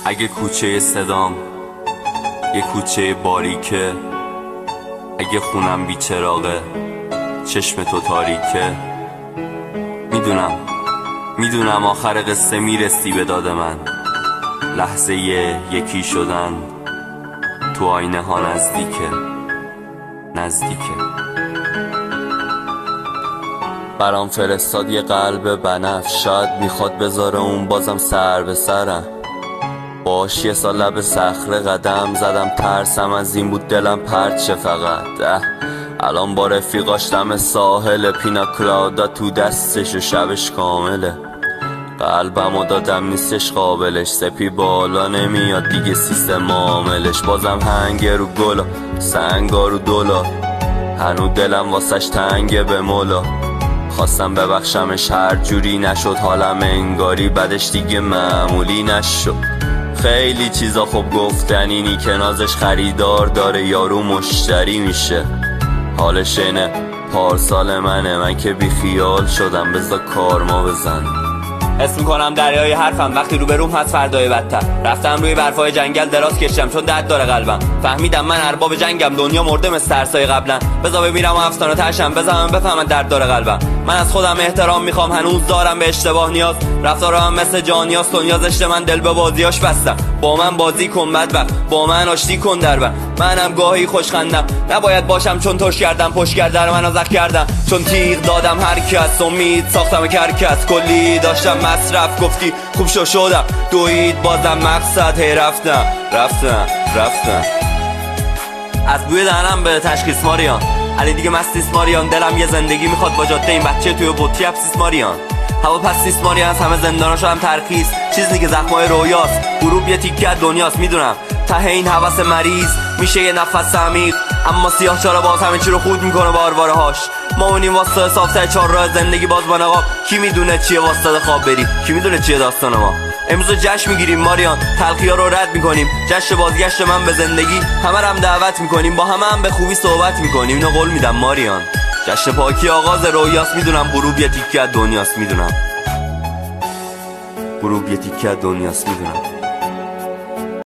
اگه کوچه صدام یه کوچه باریکه، اگه خونم بی چراغه چشم تو تاریکه، میدونم آخر قصه میرسی به داد من، لحظه یکی شدن تو آینه ها نزدیکه. برام فرستاد یه قلب بنفش، شاید میخواد بذاره اون بازم سر به سرم. باش یه سال لب صخره قدم زدم، ترسم از این بود دلم پرت شه فقط. الان با رفیقاش دم ساحل، پیناکلادا تو دستش و شبش کامله. قلبمو دادم نیستش قابلش، سپی بالا نمیاد دیگه سیستم معاملش. بازم هنگ رو گلا سنگا رو دلار، هنو دلم واسش تنگه به مولا. خواستم ببخشمش هر جوری نشد، حالم انگاری بعدش دیگه معمولی نشد. خیلی چیزا خوب گفتنینی که نازش خریدار داره یارو مشتری میشه. حالش اینه پارسال من که بی خیال شدم، بذار کارما بزن. حس میکنم دریای حرفم وقتی رو بروم هست فردای بدتر. رفتم روی برفای جنگل دراز کشم چون درد داره قلبم. فهمیدم من ارباب جنگم، دنیا مرده مثل ترسای قبلا. بذار بمیرم و افسانه ترشم، بذارم بفهمن درد داره قلبم. من از خودم احترام میخوام، هنوز دارم به اشتباه نیاز. رفتارم مثل جانیاس، دنیا زشت من دل به بازیاش بستم. با من بازی کن بدبخت، با من آشتی کن دربم. منم گاهی خوشخندم، نباید باشم چون توش کردم. پشت در من زخ کردم چون تیغ دادم هر کس. امید ساختم کرکس، کلی داشتم مصرف. گفتی خوب شدم دوید بازم مقصد. هی رفتم از بوی دهنم به تشخیص ماریان. علی دیگه مستیس ماریان، دلم یه زندگی میخواد با جاده این بچه توی بطری افسیس ماریان. هوا پستیس ماریان، از همه زنداناشو هم ترخیص. چیز دیگه زخمای رویاست، غروب یه تیکه دنیاست. میدونم ته این حوث مریض میشه یه نفس عمیق، اما سیاه چرا باز همه چی رو خود میکنه با آرواره هاش. ما اونیم واسطه صاف چهار راه زندگی باز با نقاب. کی میدونه چیه واسطه خواب بری، کی میدونه چیه داستان ما. امروز جشن میگیریم ماریان، تلخی‌ها رو رد میکنیم. جشن بازگشت من به زندگی، همه هم دعوت میکنیم. با همه هم به خوبی صحبت میکنیم، اینو قول میدم ماریان. جشن پاکی آغاز رویاست، میدونم غروب یه تیکه دنیاست. میدونم غروب یه تیکه دنیاست. میدونم